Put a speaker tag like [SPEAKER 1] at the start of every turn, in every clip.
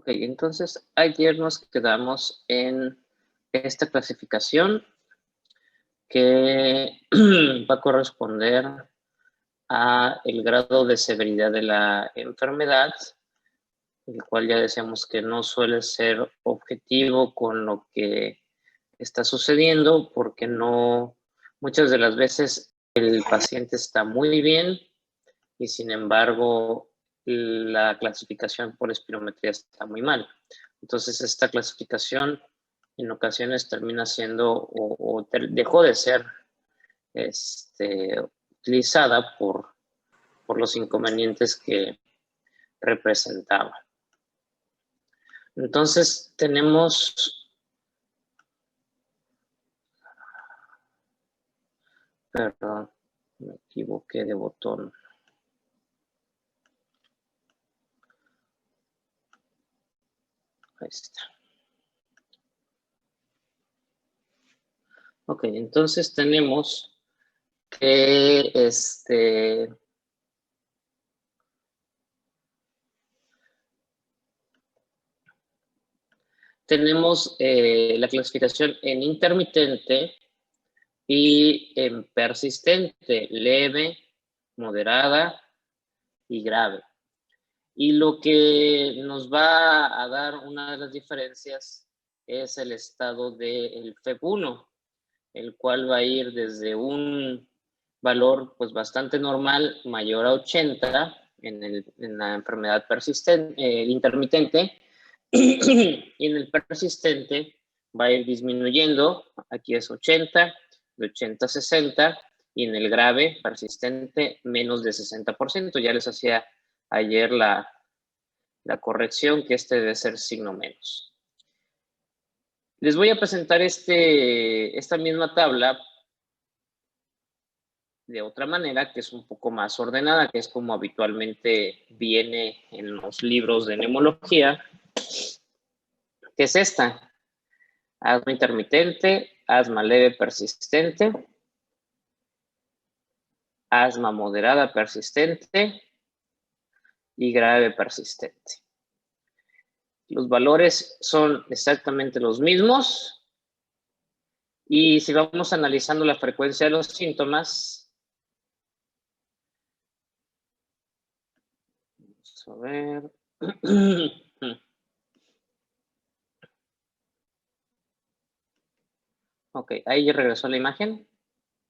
[SPEAKER 1] Ok, entonces ayer nos quedamos en esta clasificación que va a corresponder a el grado de severidad de la enfermedad, el cual ya decíamos que no suele ser objetivo con lo que está sucediendo, porque no, muchas de las veces el paciente está muy bien y sin embargo la clasificación por espirometría está muy mal. Entonces esta clasificación en ocasiones termina siendo o dejó de ser utilizada por los inconvenientes que representaba. Entonces tenemos, perdón, me equivoqué de botón. Ahí está. Ok, entonces tenemos que tenemos la clasificación en intermitente y en persistente, leve, moderada y grave. Y lo que nos va a dar una de las diferencias es el estado del FEV1, el cual va a ir desde un valor pues bastante normal, mayor a 80 en la enfermedad persistente, intermitente, y en el persistente va a ir disminuyendo, aquí es 80, de 80 a 60, y en el grave persistente menos de 60%. Ya les hacía ayer la corrección que debe ser signo menos. Les voy a presentar esta misma tabla de otra manera, que es un poco más ordenada, que es como habitualmente viene en los libros de neumología, que es esta: asma intermitente, asma leve persistente, asma moderada persistente y grave persistente. Los valores son exactamente los mismos, y si vamos analizando la frecuencia de los síntomas, vamos a ver. Ok, ahí ya regresó la imagen.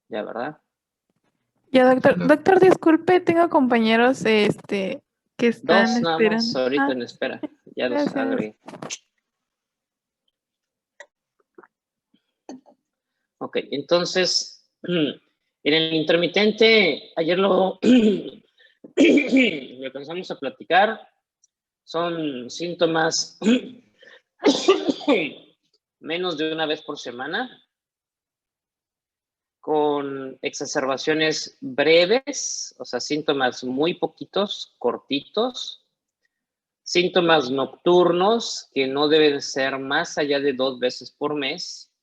[SPEAKER 1] Ya, ¿verdad?
[SPEAKER 2] Ya, doctor. Doctor, disculpe, tengo compañeros que están
[SPEAKER 1] Dos nada más,
[SPEAKER 2] esperando.
[SPEAKER 1] ahorita en espera. Ya los
[SPEAKER 2] Gracias.
[SPEAKER 1] agregué. Ok, entonces, en el intermitente, ayer lo alcanzamos a platicar. Son síntomas menos de una vez por semana, con exacerbaciones breves, o sea, síntomas muy poquitos, cortitos, síntomas nocturnos que no deben ser más allá de 2 veces por mes,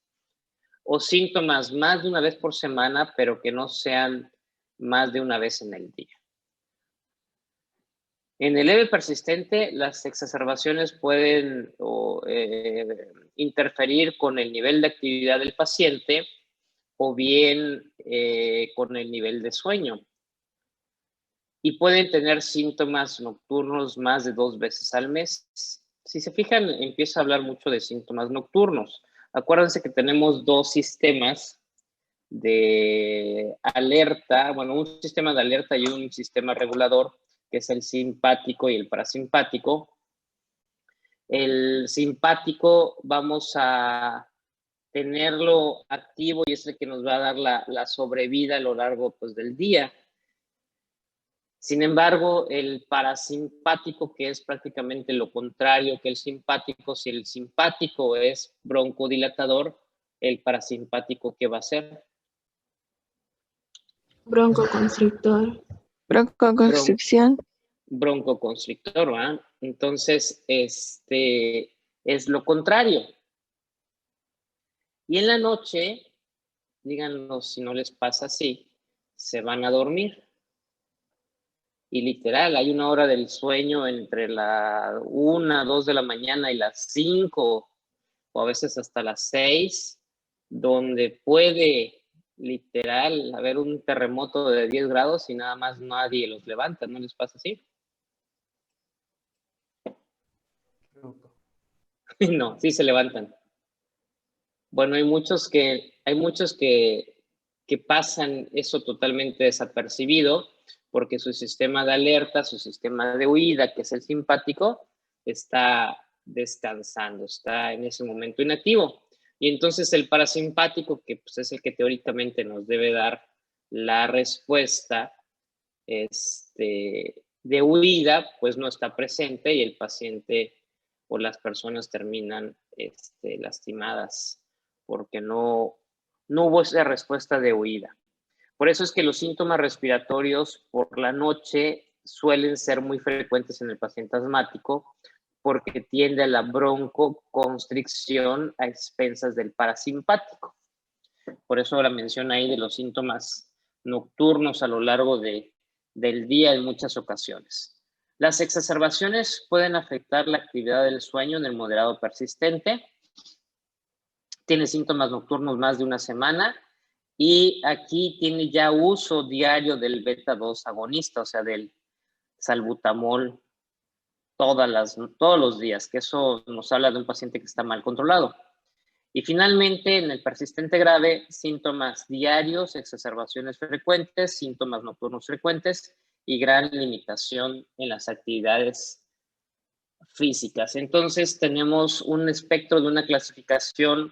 [SPEAKER 1] o síntomas más de una vez por semana, pero que no sean más de una vez en el día. En el leve persistente, las exacerbaciones pueden interferir con el nivel de actividad del paciente o bien con el nivel de sueño. Y pueden tener síntomas nocturnos más de 2 veces al mes. Si se fijan, empiezo a hablar mucho de síntomas nocturnos. Acuérdense que tenemos dos sistemas de alerta, bueno, un sistema de alerta y un sistema regulador, que es el simpático y el parasimpático. El simpático vamos a tenerlo activo y es el que nos va a dar la sobrevida a lo largo pues, del día. Sin embargo, el parasimpático, que es prácticamente lo contrario que el simpático, si el simpático es broncodilatador, el parasimpático, ¿qué va a ser?
[SPEAKER 3] Broncoconstrictor.
[SPEAKER 2] Broncoconstricción.
[SPEAKER 1] Broncoconstrictor, ¿verdad? Entonces, es lo contrario. Y en la noche, díganos si no les pasa así, se van a dormir. Y literal, hay una hora del sueño entre la 1, 2 de la mañana y las 5, o a veces hasta las 6, donde puede literal haber un terremoto de 10 grados y nada más nadie los levanta. ¿No les pasa así? No, sí se levantan. Bueno, hay muchos que pasan eso totalmente desapercibido porque su sistema de alerta, su sistema de huida, que es el simpático, está descansando, está en ese momento inactivo. Y entonces el parasimpático, que pues es el que teóricamente nos debe dar la respuesta de huida, pues no está presente y el paciente o las personas terminan lastimadas porque no hubo esa respuesta de huida. Por eso es que los síntomas respiratorios por la noche suelen ser muy frecuentes en el paciente asmático porque tiende a la broncoconstricción a expensas del parasimpático. Por eso la mención ahí de los síntomas nocturnos a lo largo del día en muchas ocasiones. Las exacerbaciones pueden afectar la actividad del sueño en el moderado persistente. Tiene síntomas nocturnos más de una semana y aquí tiene ya uso diario del beta-2 agonista, o sea, del salbutamol todos los días, que eso nos habla de un paciente que está mal controlado. Y finalmente, en el persistente grave, síntomas diarios, exacerbaciones frecuentes, síntomas nocturnos frecuentes y gran limitación en las actividades físicas. Entonces, tenemos un espectro de una clasificación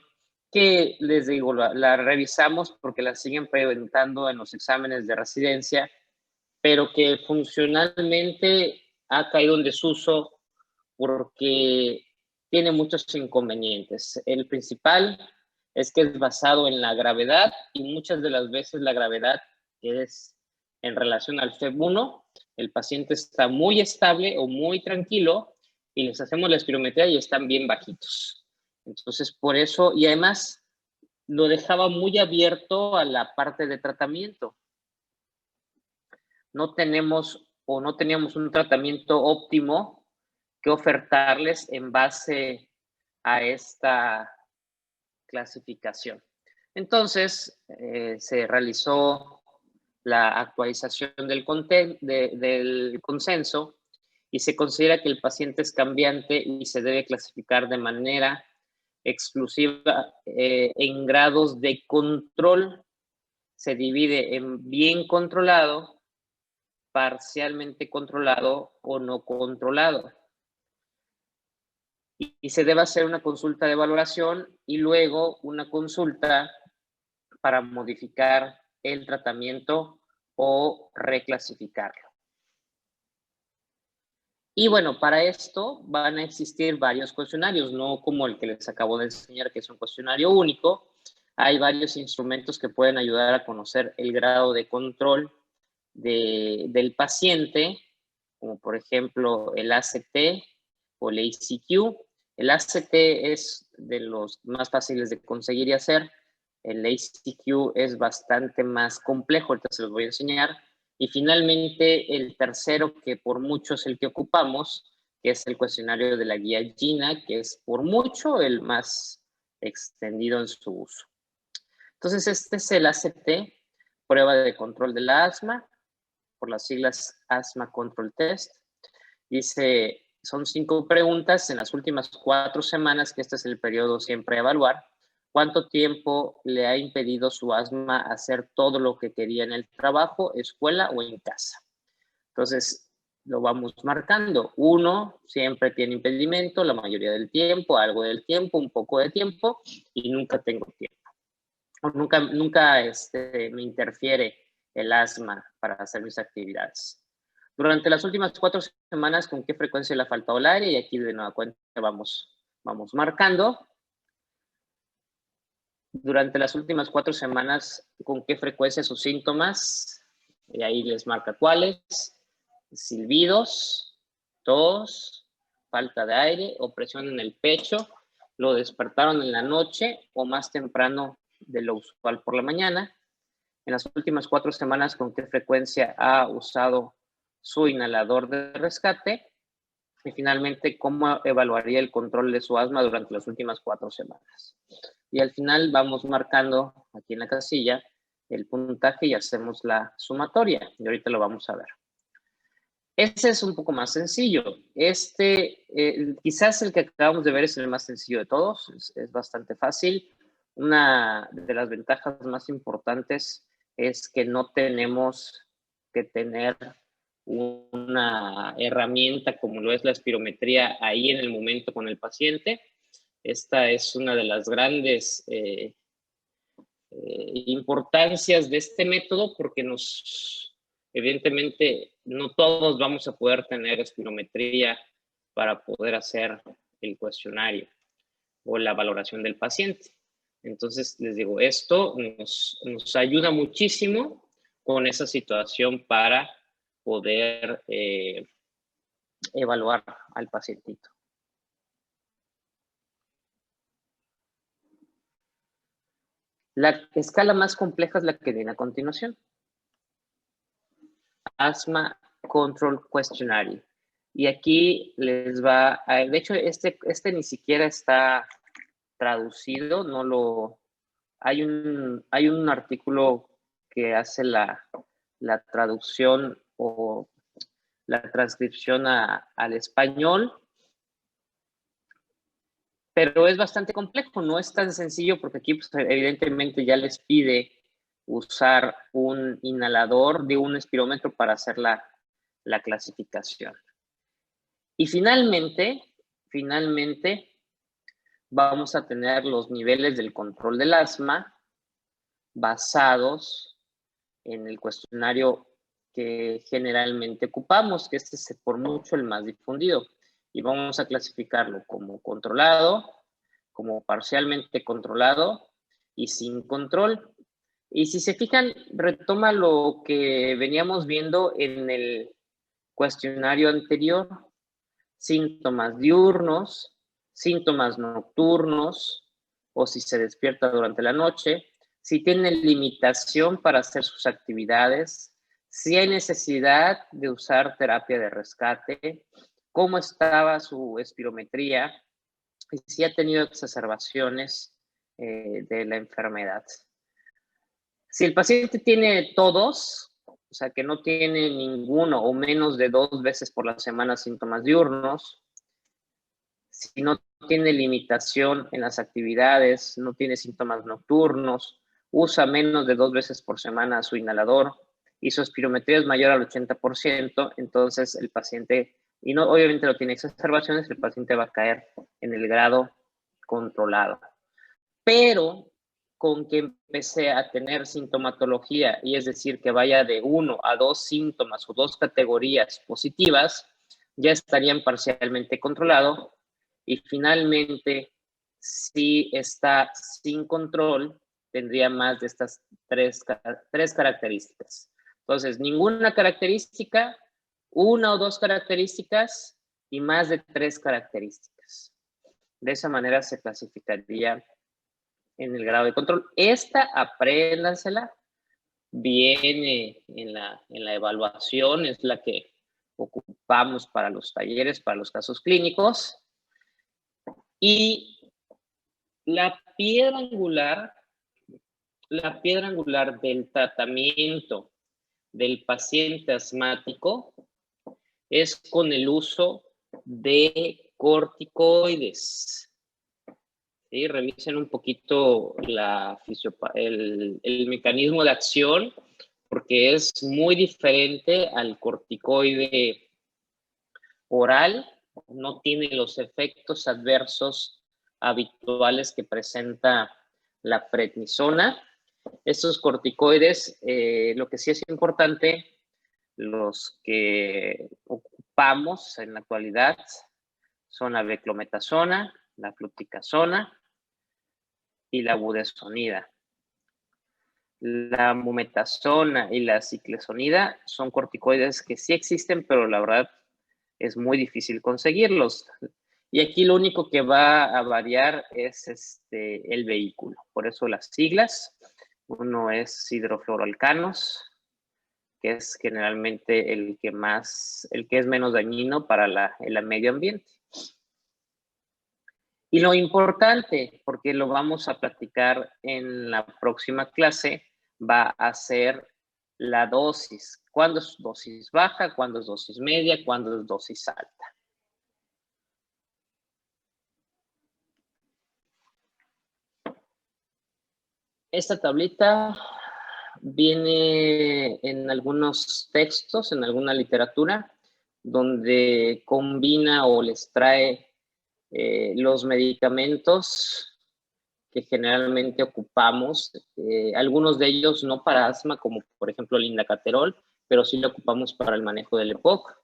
[SPEAKER 1] que, les digo, la revisamos porque la siguen preguntando en los exámenes de residencia, pero que funcionalmente ha caído en desuso porque tiene muchos inconvenientes. El principal es que es basado en la gravedad y muchas de las veces la gravedad es en relación al FEV1. El paciente está muy estable o muy tranquilo y les hacemos la espirometría y están bien bajitos. Entonces, por eso, y además lo dejaba muy abierto a la parte de tratamiento. No teníamos un tratamiento óptimo que ofertarles en base a esta clasificación. Entonces, se realizó la actualización del consenso y se considera que el paciente es cambiante y se debe clasificar de manera exclusiva en grados de control. Se divide en bien controlado, parcialmente controlado o no controlado. Y se debe hacer una consulta de valoración y luego una consulta para modificar el tratamiento o reclasificarlo. Y bueno, para esto van a existir varios cuestionarios, no como el que les acabo de enseñar, que es un cuestionario único. Hay varios instrumentos que pueden ayudar a conocer el grado de control del paciente, como por ejemplo el ACT o el ACQ. El ACT es de los más fáciles de conseguir y hacer. El ACQ es bastante más complejo, ahorita se los voy a enseñar. Y finalmente, el tercero, que por mucho es el que ocupamos, que es el cuestionario de la guía GINA, que es por mucho el más extendido en su uso. Entonces, este es el ACT, prueba de control del asma, por las siglas Asthma Control Test. Dice, son 5 preguntas en las últimas 4 semanas, que este es el periodo siempre a evaluar. ¿Cuánto tiempo le ha impedido su asma hacer todo lo que quería en el trabajo, escuela o en casa? Entonces, lo vamos marcando. 1 siempre tiene impedimento, la mayoría del tiempo, algo del tiempo, un poco de tiempo, y nunca tengo tiempo. O nunca me interfiere el asma para hacer mis actividades. Durante las últimas 4 semanas, ¿con qué frecuencia le ha faltado el aire? Y aquí de nueva cuenta vamos marcando. Durante las últimas 4 semanas, ¿con qué frecuencia sus síntomas? Y ahí les marca cuáles. Silbidos, tos, falta de aire, opresión en el pecho, lo despertaron en la noche o más temprano de lo usual por la mañana. En las últimas 4 semanas, ¿con qué frecuencia ha usado su inhalador de rescate y finalmente cómo evaluaría el control de su asma durante las últimas 4 semanas. Y al final vamos marcando aquí en la casilla el puntaje y hacemos la sumatoria. Y ahorita lo vamos a ver. Este es un poco más sencillo. Quizás el que acabamos de ver es el más sencillo de todos. Es bastante fácil. Una de las ventajas más importantes es que no tenemos que tener una herramienta como lo es la espirometría ahí en el momento con el paciente. Esta es una de las grandes importancias de este método porque evidentemente no todos vamos a poder tener espirometría para poder hacer el cuestionario o la valoración del paciente. Entonces, les digo, esto nos ayuda muchísimo con esa situación para poder evaluar al pacientito. La escala más compleja es la que viene a continuación. Asthma Control Questionnaire. Y aquí les va, de hecho, este ni siquiera está traducido, hay un artículo que hace la traducción o la transcripción al español, pero es bastante complejo, no es tan sencillo porque aquí pues, evidentemente ya les pide usar un inhalador de un espirómetro para hacer la clasificación. Y finalmente, vamos a tener los niveles del control del asma basados en el cuestionario que generalmente ocupamos, que este es por mucho el más difundido. Y vamos a clasificarlo como controlado, como parcialmente controlado y sin control. Y si se fijan, retoma lo que veníamos viendo en el cuestionario anterior. Síntomas diurnos, síntomas nocturnos, o si se despierta durante la noche, si tiene limitación para hacer sus actividades, si hay necesidad de usar terapia de rescate, cómo estaba su espirometría y si ha tenido exacerbaciones de la enfermedad. Si el paciente tiene todos, o sea, que no tiene ninguno o menos de 2 veces por la semana síntomas diurnos, si no tiene limitación en las actividades, no tiene síntomas nocturnos, usa menos de 2 veces por semana su inhalador y su espirometría es mayor al 80%, entonces el paciente, y no obviamente no tiene exacerbaciones, el paciente va a caer en el grado controlado. Pero con que empecé a tener sintomatología, y es decir, que vaya de 1 a 2 síntomas o 2 categorías positivas, ya estarían parcialmente controlados. Y finalmente, si está sin control, tendría más de estas tres características. Entonces, ninguna característica, 1 o 2 características y más de 3 características. De esa manera se clasificaría en el grado de control. Esta, apréndansela, viene en la evaluación, es la que ocupamos para los talleres, para los casos clínicos. Y la piedra angular del tratamiento del paciente asmático es con el uso de corticoides. ¿Sí? Revisen un poquito el mecanismo de acción, porque es muy diferente al corticoide oral, no tiene los efectos adversos habituales que presenta la prednisona. Estos corticoides, lo que sí es importante, los que ocupamos en la actualidad son la beclometasona, la fluticasona y la budesonida. La mometasona y la ciclesonida son corticoides que sí existen, pero la verdad es muy difícil conseguirlos. Y aquí lo único que va a variar es el vehículo. Por eso las siglas. Uno es hidrofluoroalcanos, que es generalmente el que es menos dañino para el medio ambiente. Y lo importante, porque lo vamos a platicar en la próxima clase, va a ser la dosis. ¿Cuándo es dosis baja? ¿Cuándo es dosis media? ¿Cuándo es dosis alta? Esta tablita viene en algunos textos, en alguna literatura, donde combina o les trae los medicamentos que generalmente ocupamos, algunos de ellos no para asma, como por ejemplo el indacaterol, pero sí lo ocupamos para el manejo del EPOC,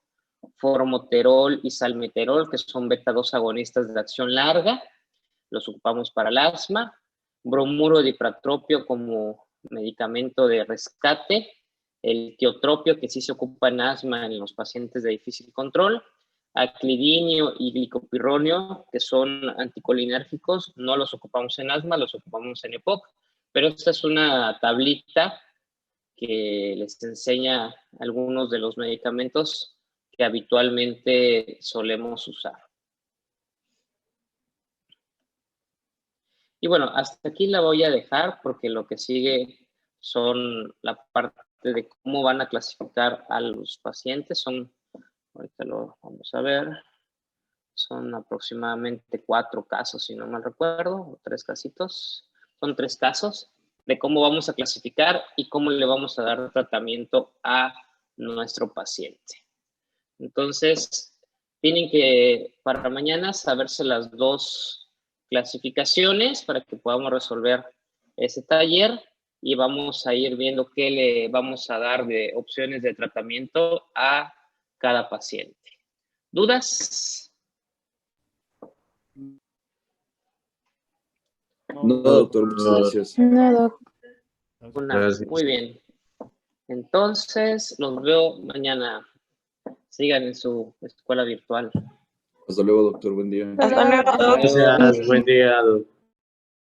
[SPEAKER 1] formoterol y salmeterol, que son beta-2 agonistas de acción larga, los ocupamos para el asma, bromuro de ipratropio como medicamento de rescate, el tiotropio, que sí se ocupa en asma en los pacientes de difícil control, aclidinio y glicopirronio, que son anticolinérgicos, no los ocupamos en asma, los ocupamos en EPOC, pero esta es una tablita que les enseña algunos de los medicamentos que habitualmente solemos usar. Y bueno, hasta aquí la voy a dejar porque lo que sigue son la parte de cómo van a clasificar a los pacientes. Ahorita lo vamos a ver, son aproximadamente 4 casos, si no mal recuerdo, o 3 casitos. Son 3 casos de cómo vamos a clasificar y cómo le vamos a dar tratamiento a nuestro paciente. Entonces, tienen que para mañana saberse las 2 clasificaciones para que podamos resolver ese taller y vamos a ir viendo qué le vamos a dar de opciones de tratamiento a cada paciente. ¿Dudas?
[SPEAKER 4] No, doctor, muchas gracias.
[SPEAKER 2] No, doc.
[SPEAKER 5] Gracias.
[SPEAKER 1] Muy bien. Entonces, los veo mañana. Sigan en su escuela virtual.
[SPEAKER 4] Hasta luego, doctor. Buen día.
[SPEAKER 3] Hasta luego.
[SPEAKER 5] Gracias, buen día, doctor.